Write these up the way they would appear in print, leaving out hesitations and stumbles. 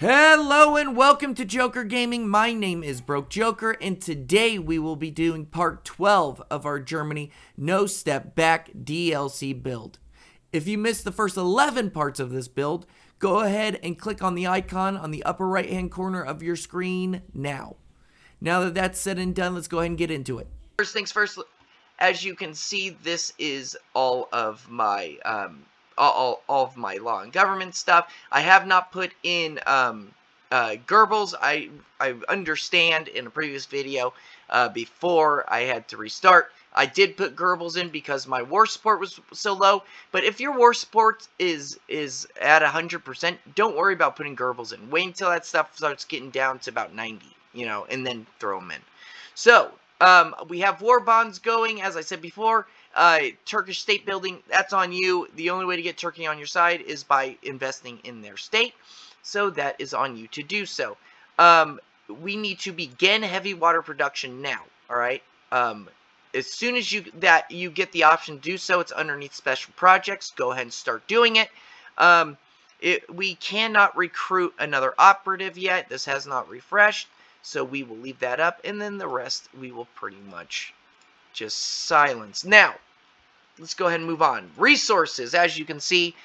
Hello and welcome to Joker Gaming. My name is Broke Joker, and today we will be doing part 12 of our Germany No Step Back DLC build. If you missed the first 11 parts of this build, go ahead and click on the icon on the upper right hand corner of your screen now. Now that that's said and done, let's go ahead and get into it. First things first, as you can see, this is all of my all of my law and government stuff. I have not put in Goebbels. I understand in a previous video before I had to restart. I did put Goebbels in because my war support was so low. But if your war support is at 100%, don't worry about putting Goebbels in. Wait until that stuff starts getting down to about 90, and then throw them in. So we have war bonds going, as I said before. Turkish state building, that's on you. The only way to get Turkey on your side is by investing in their state. So that is on you to do so. We need to begin heavy water production now. All right. As soon as you get the option to do so, it's underneath special projects. Go ahead and start doing it. We cannot recruit another operative yet. This has not refreshed. So we will leave that up, and then the rest we will pretty much just silence. Now, let's go ahead and move on. Resources, as you can see,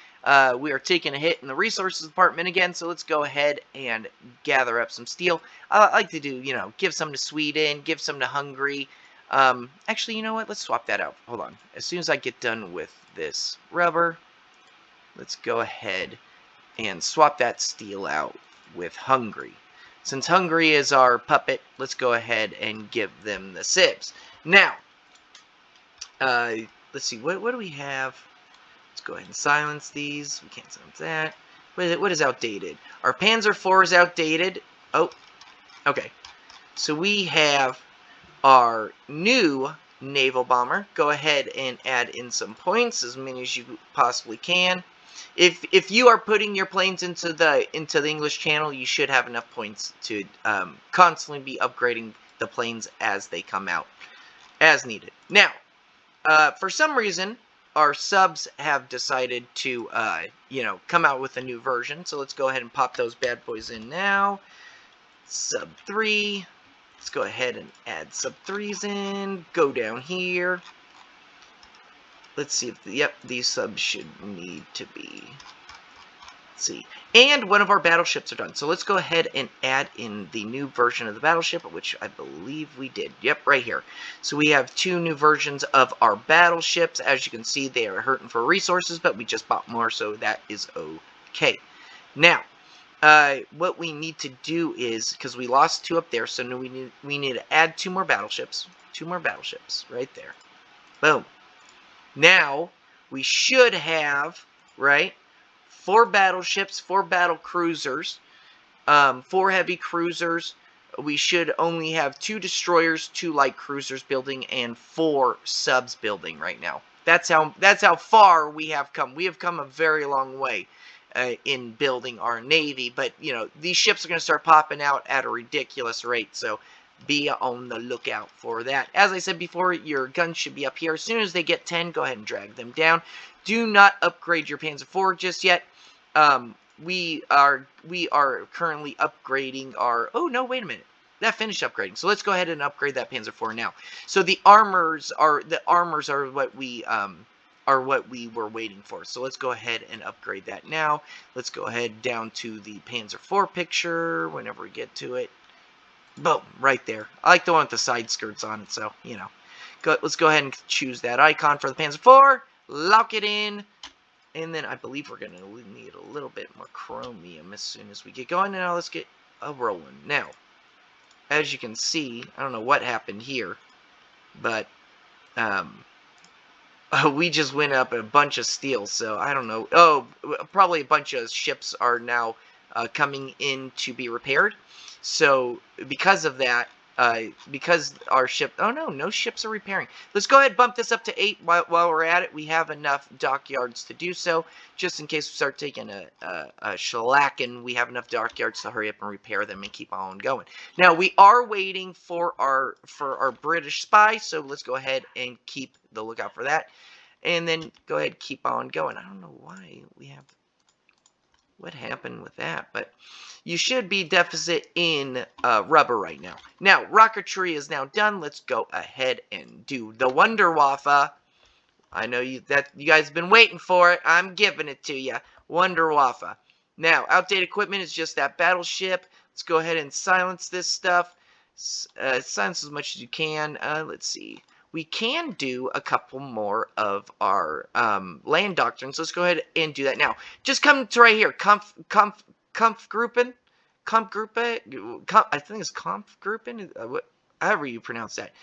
we are taking a hit in the resources department again, so let's go ahead and gather up some steel. I like to do, give some to Sweden, give some to Hungary. Actually, you know what? Let's swap that out. Hold on. As soon as I get done with this rubber, let's go ahead and swap that steel out with Hungary. Since Hungary is our puppet, let's go ahead and give them the sibs. Now, let's see, what do we have? Let's go ahead and silence these. We can't silence that. What is outdated? Our Panzer IV is outdated. Oh, okay. So we have our new naval bomber. Go ahead and add in some points, as many as you possibly can. If you are putting your planes into the English Channel, you should have enough points to constantly be upgrading the planes as they come out, as needed. Now, for some reason, our subs have decided to, come out with a new version. So let's go ahead and pop those bad boys in now. Sub 3. Let's go ahead and add sub 3s in. Go down here. Let's see if, these subs should need to be, let's see. And one of our battleships are done. So let's go ahead and add in the new version of the battleship, which I believe we did. Yep, right here. So we have two new versions of our battleships. As you can see, they are hurting for resources, but we just bought more, so that is okay. Now, what we need to do is, because we lost two up there, so now we need to add two more battleships. Two more battleships right there. Boom. Now, we should have, right, 4 battleships, 4 battle cruisers, 4 heavy cruisers. We should only have 2 destroyers, 2 light cruisers building, and 4 subs building right now. That's how far we have come. We have come a very long way in building our navy. But, these ships are going to start popping out at a ridiculous rate, so be on the lookout for that. As I said before, your guns should be up here. As soon as they get 10, go ahead and drag them down. Do not upgrade your Panzer IV just yet. We are currently upgrading our... Oh, no, wait a minute. That finished upgrading. So let's go ahead and upgrade that Panzer IV now. So the armors are what we were waiting for. So let's go ahead and upgrade that now. Let's go ahead down to the Panzer IV picture whenever we get to it. Boom, right there. I like the one with the side skirts on it, so, let's go ahead and choose that icon for the Panzer IV, lock it in, and then I believe we're going to need a little bit more chromium as soon as we get going. Now let's get rolling. Now, as you can see, I don't know what happened here, but we just went up a bunch of steel, so I don't know. Oh, probably a bunch of ships are now coming in to be repaired. So, because of that, because our ship... Oh, no ships are repairing. Let's go ahead and bump this up to 8 while we're at it. We have enough dockyards to do so. Just in case we start taking a shellacking, we have enough dockyards to hurry up and repair them and keep on going. Now, we are waiting for our British spy, so let's go ahead and keep the lookout for that. And then go ahead and keep on going. I don't know why we have... What happened with that? But you should be deficit in rubber right now. Now, rocketry is now done. Let's go ahead and do the Wunderwaffe. I know you guys have been waiting for it. I'm giving it to you. Wunderwaffe. Now, outdated equipment is just that battleship. Let's go ahead and silence this stuff. Silence as much as you can. Let's see. We can do a couple more of our land doctrines. Let's go ahead and do that now. Just come to right here. Kampfgruppen. I think it's Kampfgruppen. However you pronounce that.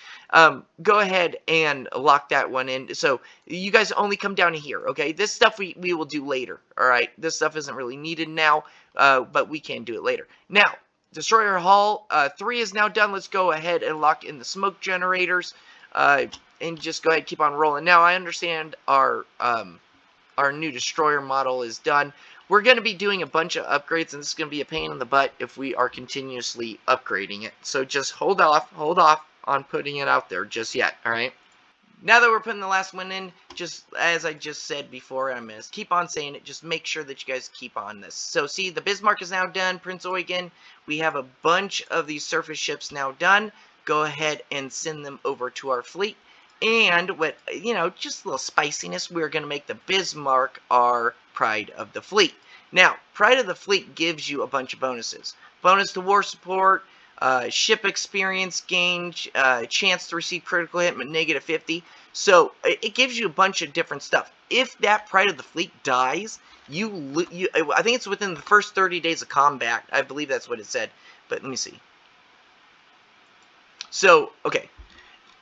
Go ahead and lock that one in. So you guys only come down to here, okay? This stuff we will do later, all right? This stuff isn't really needed now, but we can do it later. Now, Destroyer Hull 3 is now done. Let's go ahead and lock in the smoke generators and just go ahead and keep on rolling. Now, I understand our new destroyer model is done. We're going to be doing a bunch of upgrades, and this is going to be a pain in the butt if we are continuously upgrading it. So just hold off on putting it out there just yet, all right? Now that we're putting the last one in, just as I just said before, I'm going to keep on saying it, just make sure that you guys keep on this. So see, the Bismarck is now done, Prince Eugen. We have a bunch of these surface ships now done. Go ahead and send them over to our fleet. And what, just a little spiciness, we're going to make the Bismarck our Pride of the Fleet. Now, Pride of the Fleet gives you a bunch of bonuses. Bonus to war support, ship experience gain, chance to receive critical hit -50. So it gives you a bunch of different stuff. If that Pride of the Fleet dies, I think it's within the first 30 days of combat. I believe that's what it said. But let me see. So, okay.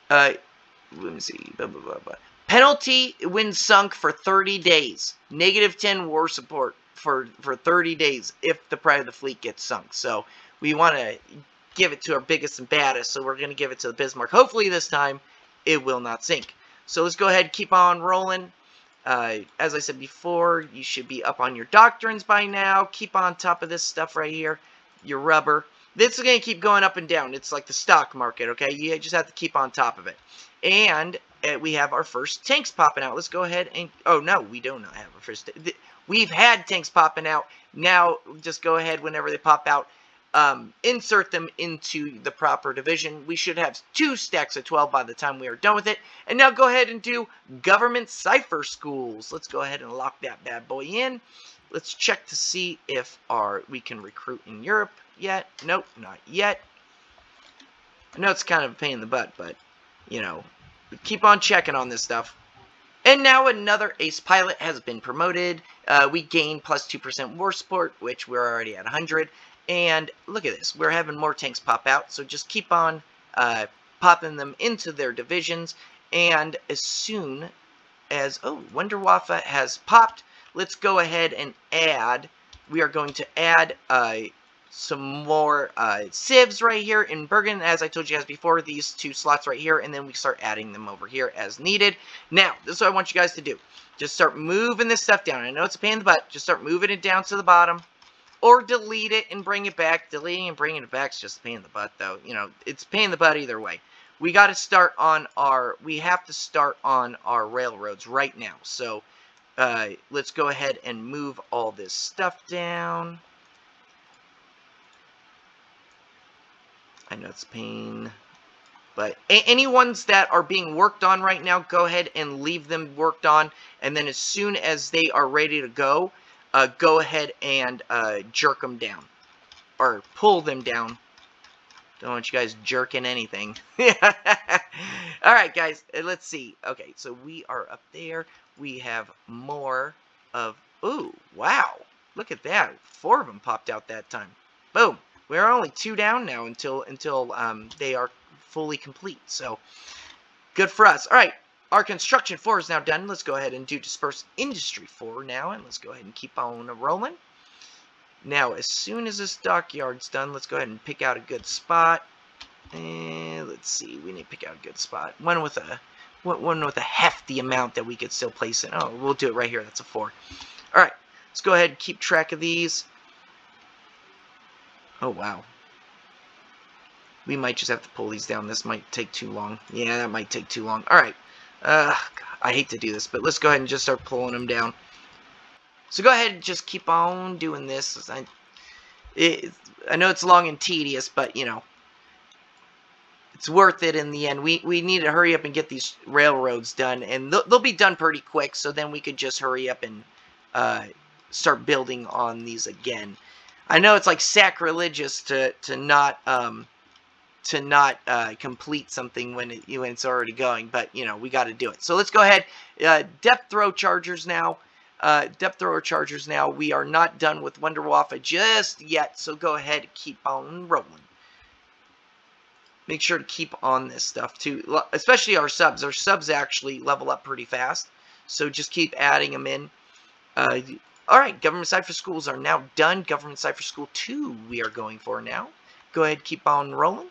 Let me see. Blah, blah, blah, blah. Penalty when sunk for 30 days. -10 war support for 30 days if the Pride of the Fleet gets sunk. So we want to give it to our biggest and baddest. So we're going to give it to the Bismarck. Hopefully this time it will not sink. So let's go ahead and keep on rolling. As I said before, you should be up on your doctrines by now. Keep on top of this stuff right here. Your rubber. This is going to keep going up and down. It's like the stock market, okay? You just have to keep on top of it. And we have our first tanks popping out. Let's go ahead and... Oh, no, we do not have our first... We've had tanks popping out. Now, just go ahead whenever they pop out. Insert them into the proper division. We should have 2 stacks of 12 by the time we are done with it. And now go ahead and do government cipher schools. Let's go ahead and lock that bad boy in. Let's check to see if we can recruit in Europe yet. Nope, not yet. I know it's kind of a pain in the butt, but, keep on checking on this stuff. And now another ace pilot has been promoted. We gain plus 2% war support, which we're already at 100. And look at this. We're having more tanks pop out. So just keep on popping them into their divisions. And as soon as... Oh, Wunderwaffe has popped. Let's go ahead and add... We are going to add some more civs right here in Bergen. As I told you guys before, these 2 slots right here. And then we start adding them over here as needed. Now, this is what I want you guys to do. Just start moving this stuff down. I know it's a pain in the butt. Just start moving it down to the bottom. Or delete it and bring it back. Deleting and bringing it back is just a pain in the butt, though. It's a pain in the butt either way. We got to start on our... We have to start on our railroads right now. So, let's go ahead and move all this stuff down. I know it's a pain. But any ones that are being worked on right now, go ahead and leave them worked on. And then as soon as they are ready to go... go ahead and jerk them down. Or pull them down. Don't want you guys jerking anything. Alright, guys. Let's see. Okay, so we are up there. We have more of... Ooh, wow. Look at that. 4 of them popped out that time. Boom. We're only 2 down now until they are fully complete. So, good for us. Alright. Our construction 4 is now done. Let's go ahead and do disperse industry 4 now, and let's go ahead and keep on rolling. Now, as soon as this dockyard's done, let's go ahead and pick out a good spot. And let's see, we need to pick out a good spot. One with a hefty amount that we could still place in. Oh, we'll do it right here. That's a 4. All right, let's go ahead and keep track of these. Oh wow. We might just have to pull these down. This might take too long. Yeah, that might take too long. All right. God, I hate to do this, but let's go ahead and just start pulling them down. So go ahead and just keep on doing this. I know it's long and tedious, but, you know, it's worth it in the end. We need to hurry up and get these railroads done, and they'll be done pretty quick, so then we could just hurry up and start building on these again. I know it's like sacrilegious to not complete something when it's already going, but you know we got to do it. So let's go ahead. Depth throw chargers now. Depth thrower chargers now. We are not done with Wunderwaffe just yet, so go ahead and keep on rolling. Make sure to keep on this stuff too, especially our subs. Our subs actually level up pretty fast, so just keep adding them in. All right, Government Cipher Schools are now done. Government Cipher School 2 we are going for now. Go ahead, keep on rolling.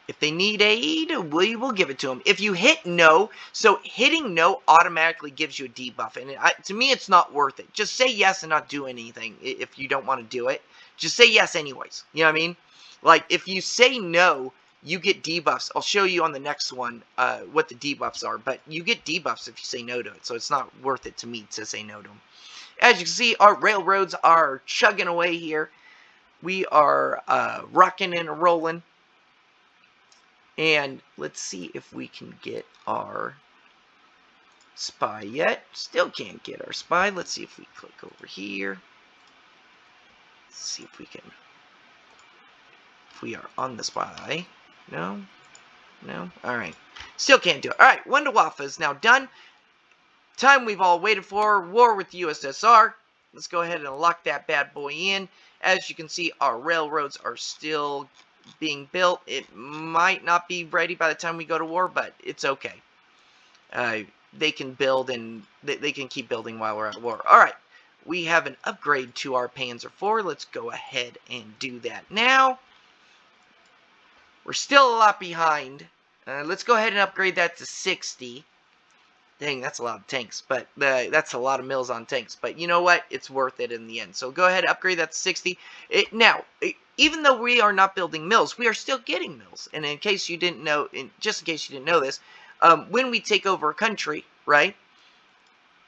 If they need aid, we will give it to them. If you hit no, so hitting no automatically gives you a debuff. And to me, it's not worth it. Just say yes and not do anything if you don't want to do it. Just say yes anyways. You know what I mean? Like, if you say no, you get debuffs. I'll show you on the next one what the debuffs are. But you get debuffs if you say no to it. So it's not worth it to me to say no to them. As you can see, our railroads are chugging away here. We are rocking and rolling. And let's see if we can get our spy yet. Still can't get our spy. Let's see if we click over here. Let's see if we can. If we are on the spy. No? No? Alright. Still can't do it. Alright, Wunderwaffe is now done. Time we've all waited for. War with the USSR. Let's go ahead and lock that bad boy in. As you can see, our railroads are still being built. It might not be ready by the time we go to war, but it's okay. They can build and they can keep building while we're at war. Alright, we have an upgrade to our Panzer IV. Let's go ahead and do that now. We're still a lot behind. Let's go ahead and upgrade that to 60. Dang, that's a lot of tanks, but that's a lot of mills on tanks. But you know what? It's worth it in the end. So go ahead and upgrade that to 60. Even though we are not building mills, we are still getting mills. And in case you didn't know, just in case you didn't know this, when we take over a country, right,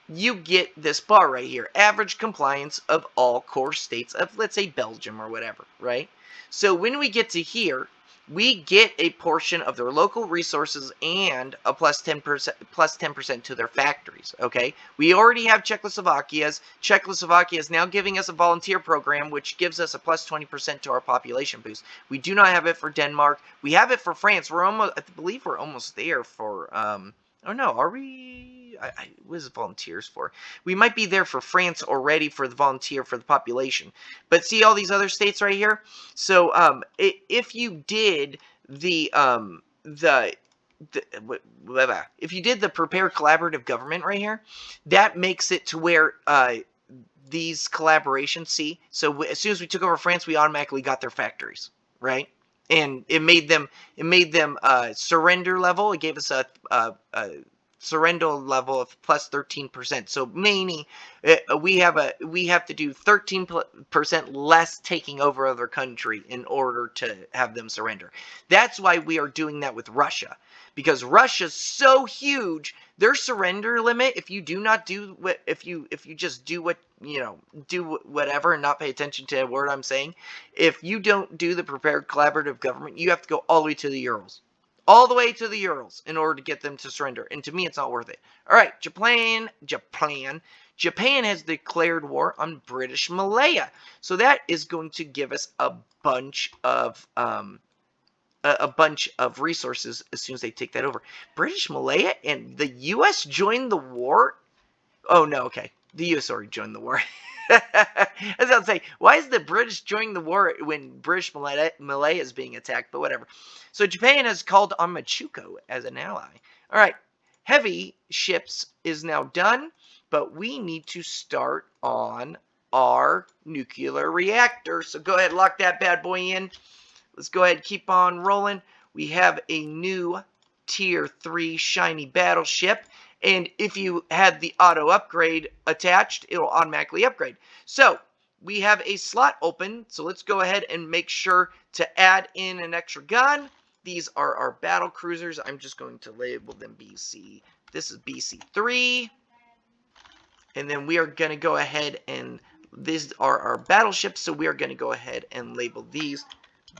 you get this bar right here. Average compliance of all core states of, let's say, Belgium or whatever, right? So when we get to here, we get a portion of their local resources and a plus 10% to their factories, okay? We already have Czechoslovakia's. Czechoslovakia is now giving us a volunteer program, which gives us a plus 20% to our population boost. We do not have it for Denmark. We have it for France. We're almost, I believe we're almost there for, oh no, are we? What is volunteers for? We might be there for France already for the volunteer for the population. But see all these other states right here? So if you did if you did the prepared collaborative government right here, that makes it to where these collaborations, see? So as soon as we took over France, we automatically got their factories, right? And it made them surrender level. It gave us a surrender level of plus 13%. So meaning we have to do 13% less taking over other country in order to have them surrender. That's why we are doing that with Russia, because Russia's so huge. Their surrender limit, if you do not do what, if you just do what, you know, do whatever and not pay attention to a word I'm saying, if you don't do the prepared collaborative government, you have to go all the way to the Urals. All the way to the Urals in order to get them to surrender. And to me, it's not worth it. All right, Japan has declared war on British Malaya. So that is going to give us a bunch of resources as soon as they take that over. British Malaya and the U.S. joined the war? Oh, no, okay. The U.S. already joined the war. I was about to say, why is the British joining the war when British Malaya is being attacked? But whatever. So Japan has called on Machuco as an ally. All right, heavy ships is now done, but we need to start on our nuclear reactor. So go ahead, lock that bad boy in. Let's go ahead and keep on rolling. We have a new Tier 3 shiny battleship. And if you had the auto upgrade attached, it'll automatically upgrade. So we have a slot open. So let's go ahead and make sure to add in an extra gun. These are our battle cruisers. I'm just going to label them BC. This is BC3. And then we are going to go ahead and these are our battleships, so we are going to go ahead and label these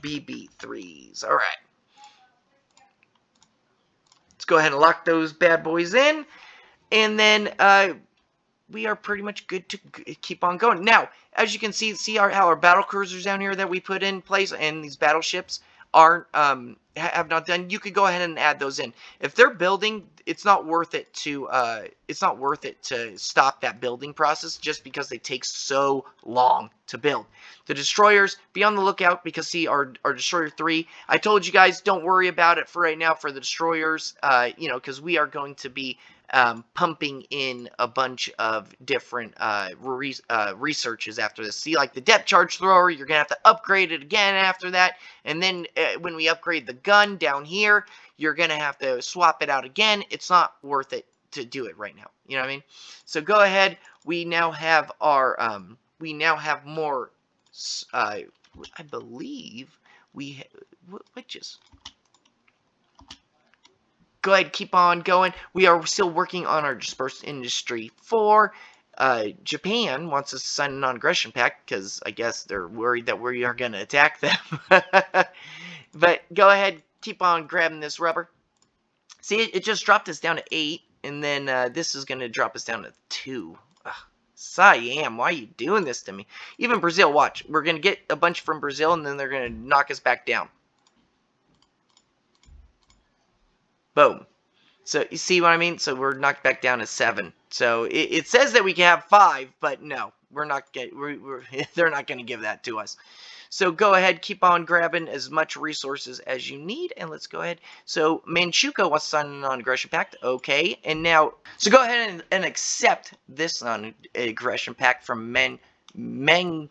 BB3s. All right. Let's go ahead and lock those bad boys in. And then we are pretty much good to keep on going. Now, as you can see how our battle cruisers down here that we put in place and these battleships aren't have not done. You could go ahead and add those in. If they're building, it's not worth it to stop that building process just because they take so long to build. The destroyers, be on the lookout because see our destroyer 3. I told you guys don't worry about it for right now for the destroyers. You know, because we are going to be pumping in a bunch of different researches after this. See, like the depth charge thrower, you're going to have to upgrade it again after that. And then when we upgrade the gun down here, you're going to have to swap it out again. It's not worth it to do it right now. You know what I mean? So go ahead. We now have our, more, I believe we, witches. Go ahead, keep on going. We are still working on our dispersed industry 4. Japan wants us to sign a non-aggression pact because I guess they're worried that we are going to attack them. But go ahead, keep on grabbing this rubber. See, it just dropped us down to 8, and then this is going to drop us down to 2. Ugh, Siam, why are you doing this to me? Even Brazil, watch. We're going to get a bunch from Brazil, and then they're going to knock us back down. Boom. So you see what I mean? So we're knocked back down to 7. So it says that we can have 5, but no, we're not. They're not going to give that to us. So go ahead, keep on grabbing as much resources as you need, and let's go ahead. So Manchukuo wants to sign a non-aggression pact. Okay, and now so go ahead and accept this non-aggression pact from Manchukuo.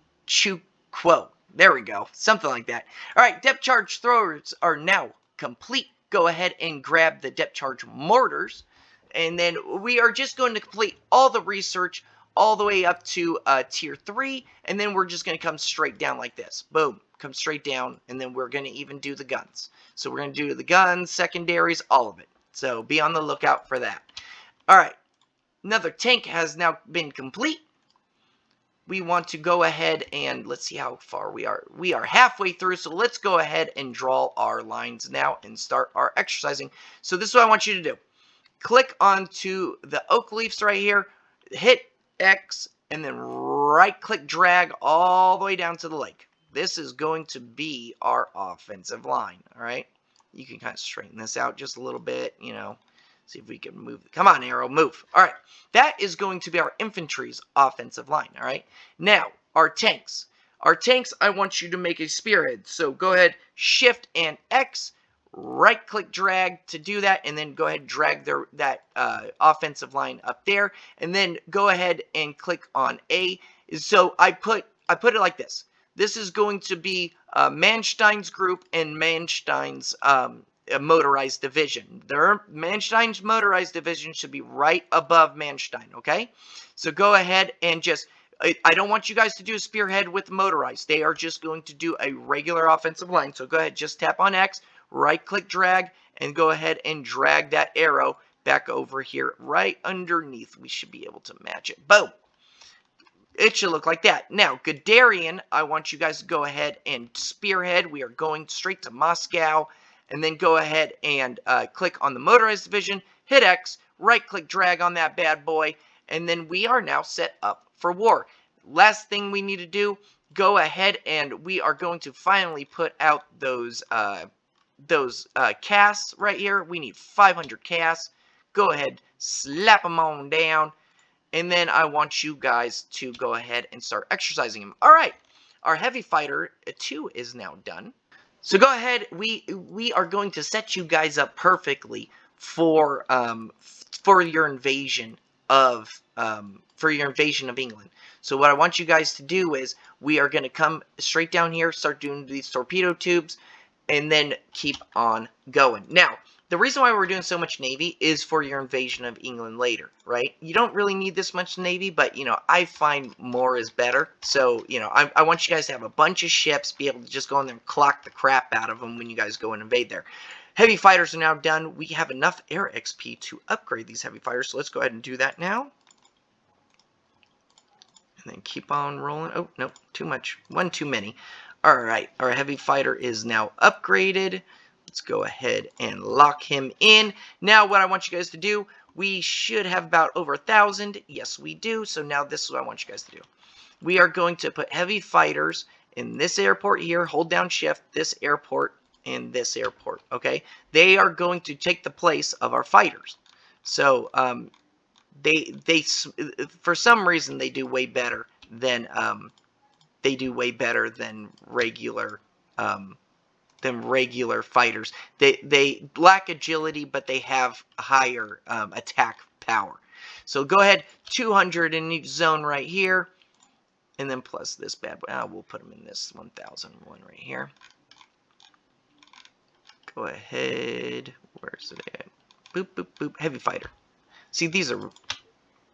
There we go, something like that. All right, depth charge throwers are now complete. Go ahead and grab the depth charge mortars, and then we are just going to complete all the research all the way up to tier 3, and then we're just going to come straight down like this. Boom, come straight down, and then we're going to even do the guns. So we're going to do the guns, secondaries, all of it. So be on the lookout for that. All right, another tank has now been complete. We want to go ahead and let's see how far we are. We are halfway through, so let's go ahead and draw our lines now and start our exercising. So this is what I want you to do. Click onto the oak leaves right here, hit X, and then right-click drag all the way down to the lake. This is going to be our offensive line, all right? You can kind of straighten this out just a little bit, you know. See if we can move. Come on, arrow, move. All right. That is going to be our infantry's offensive line, all right? Now, our tanks. Our tanks, I want you to make a spearhead. So go ahead, Shift and X, right-click drag to do that, and then go ahead and drag that offensive line up there, and then go ahead and click on A. So I put it like this. This is going to be Manstein's group and Manstein's motorized division. Manstein's motorized division should be right above Manstein, okay? So go ahead and just, I don't want you guys to do a spearhead with motorized. They are just going to do a regular offensive line. So go ahead, just tap on X, right-click drag, and go ahead and drag that arrow back over here right underneath. We should be able to match it. Boom. It should look like that. Now, Guderian, I want you guys to go ahead and spearhead. We are going straight to Moscow. And then go ahead and click on the motorized division, hit X, right-click drag on that bad boy, and then we are now set up for war. Last thing we need to do, go ahead and we are going to finally put out those casts right here. We need 500 casts. Go ahead, slap them on down, and then I want you guys to go ahead and start exercising them. All right, our heavy fighter 2 is now done. So go ahead, we are going to set you guys up perfectly for your invasion of England. So what I want you guys to do is we are going to come straight down here, start doing these torpedo tubes, and then keep on going. Now, the reason why we're doing so much Navy is for your invasion of England later, right? You don't really need this much Navy, but, you know, I find more is better. So, you know, I want you guys to have a bunch of ships, be able to just go in there and clock the crap out of them when you guys go and invade there. Heavy fighters are now done. We have enough air XP to upgrade these heavy fighters, so let's go ahead and do that now. And then keep on rolling. Oh, no, too much. One too many. All right, our heavy fighter is now upgraded. Let's go ahead and lock him in. Now what I want you guys to do, we should have about over 1,000. Yes, we do. So now this is what I want you guys to do. We are going to put heavy fighters in this airport here. Hold down shift, this airport, and this airport. Okay? They are going to take the place of our fighters. So, they for some reason they do way better than regular fighters. They lack agility, but they have higher attack power. So go ahead, 200 in each zone right here, and then plus this bad boy. We'll put them in this 1,001 right here. Go ahead. Where's it at? Boop boop boop. Heavy fighter. See, these are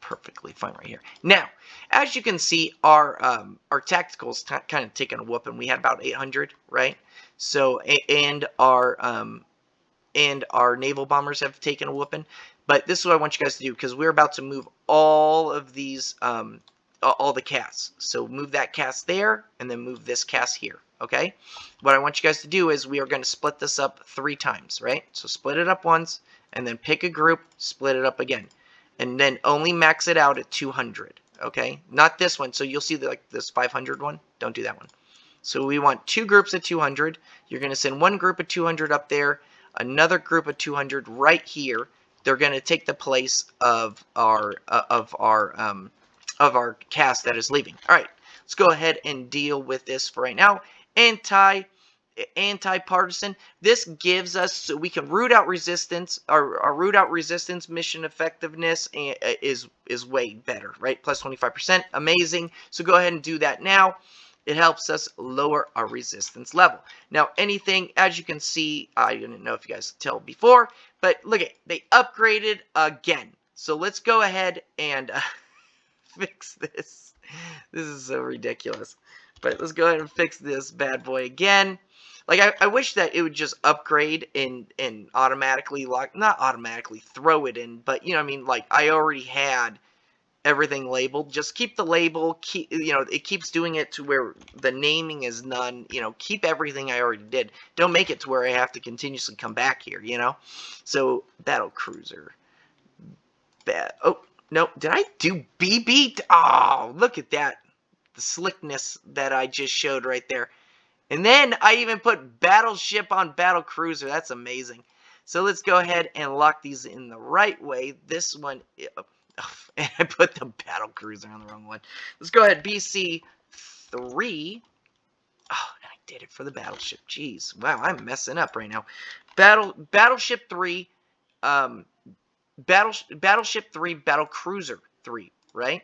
perfectly fine right here. Now, as you can see, our tactical's kind of taken a whooping. We had about 800, right? So, and our naval bombers have taken a whooping. But this is what I want you guys to do, because we're about to move all of these, all the casts. So move that cast there, and then move this cast here. Okay? What I want you guys to do is we are going to split this up 3 times, right? So split it up once, and then pick a group, split it up again. And then only max it out at 200, okay? Not this one. So you'll see like this 500 one. Don't do that one. So we want 2 groups of 200. You're going to send one group of 200 up there, another group of 200 right here. They're going to take the place of our cast that is leaving. All right, let's go ahead and deal with this for right now. Anti-partisan. This gives us, so we can root out resistance. Our root out resistance mission effectiveness is way better, right? Plus 25%, amazing. So go ahead and do that now. It helps us lower our resistance level. Now, anything, as you can see, I didn't know if you guys could tell before, but look at, they upgraded again. So let's go ahead and fix this. This is so ridiculous. But let's go ahead and fix this bad boy again. Like, I wish that it would just upgrade and automatically lock, not automatically throw it in, but, you know what I mean? Like, I already had everything labeled. Just keep the label, it keeps doing it to where the naming is none, keep everything I already did. Don't make it to where I have to continuously come back here, So, battle cruiser. Oh, no, did I do BB? Oh, look at that. The slickness that I just showed right there. And then I even put battleship on battle cruiser. That's amazing. So let's go ahead and lock these in the right way. This one, and I put the battle cruiser on the wrong one. Let's go ahead, BC3. Oh, and I did it for the battleship. Jeez, wow, I'm messing up right now. Battleship 3, Battleship 3, Battle Cruiser 3, right?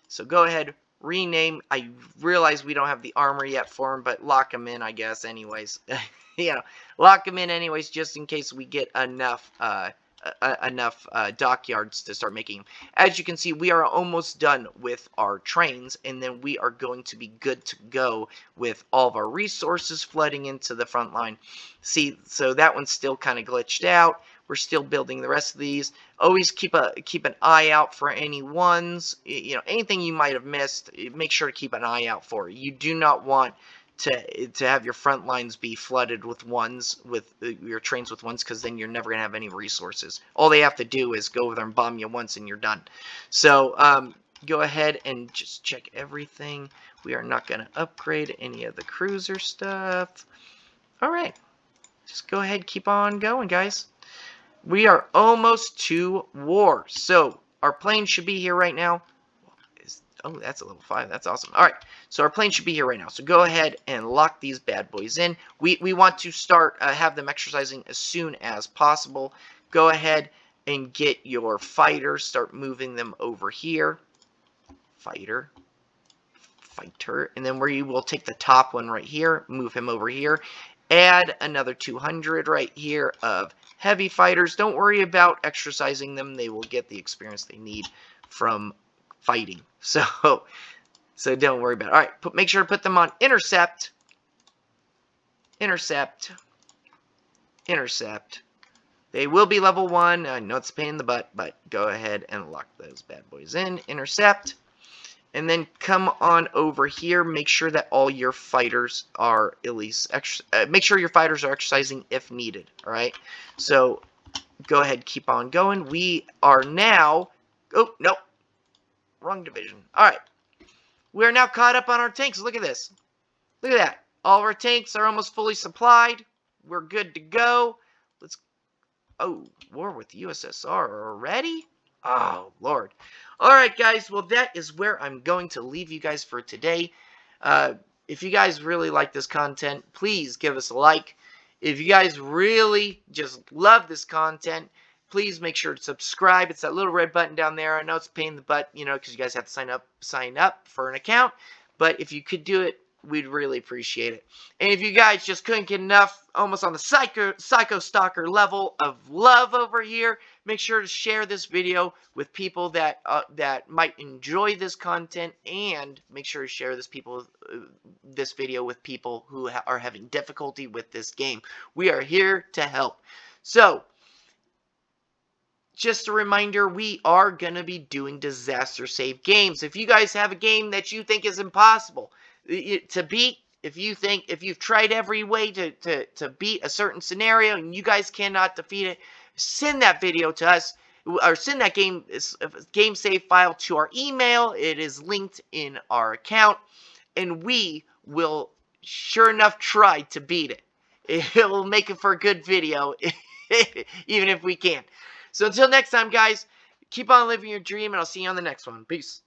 So go ahead, rename. I realize we don't have the armor yet for him, but lock him in, I guess, anyways. Lock him in anyways, just in case we get enough dockyards to start making them. As you can see, we are almost done with our trains, and then we are going to be good to go with all of our resources flooding into the front line. See, so that one's still kind of glitched out. We're still building the rest of these. Always keep an eye out for any ones. Anything you might have missed, make sure to keep an eye out for. You do not want to have your front lines be flooded with ones, with your trains with ones, because then you're never going to have any resources. All they have to do is go over there and bomb you once and you're done. So go ahead and just check everything. We are not going to upgrade any of the cruiser stuff. Alright, just go ahead, keep on going, guys. We are almost to war. So our plane should be here right now. Oh, that's a level 5. That's awesome. All right, so our plane should be here right now. So go ahead and lock these bad boys in. We want to start, have them exercising as soon as possible. Go ahead and get your fighters. Start moving them over here. Fighter. And then we will take the top one right here. Move him over here. Add another 200 right here of heavy fighters. Don't worry about exercising them. They will get the experience they need from fighting. So don't worry about it. All right, make sure to put them on intercept. They will be level 1. I know it's a pain in the butt, but go ahead and lock those bad boys in. Intercept. And then come on over here. Make sure that all your fighters are at least make sure your fighters are exercising if needed. All right. So go ahead, keep on going. We are now. Oh no, wrong division. All right. We are now caught up on our tanks. Look at this. Look at that. All of our tanks are almost fully supplied. We're good to go. Let's. Oh, war with USSR already? Oh, Lord. All right, guys. Well, that is where I'm going to leave you guys for today. If you guys really like this content, please give us a like. If you guys really just love this content, please make sure to subscribe. It's that little red button down there. I know it's a pain in the butt, because you guys have to sign up for an account. But if you could do it, we'd really appreciate it. And if you guys just couldn't get enough, almost on the psycho stalker level of love over here, make sure to share this video with people that might enjoy this content, and make sure to share this video with people who are having difficulty with this game. We are here to help. So, just a reminder, we are going to be doing disaster save games. If you guys have a game that you think is impossible to beat, if you've tried every way to beat a certain scenario and you guys cannot defeat it, send that video to us, or send that game save file to our email. It is linked in our account, and we will sure enough try to beat it. It will make it for a good video, even if we can't. So until next time, guys, keep on living your dream, and I'll see you on the next one. Peace.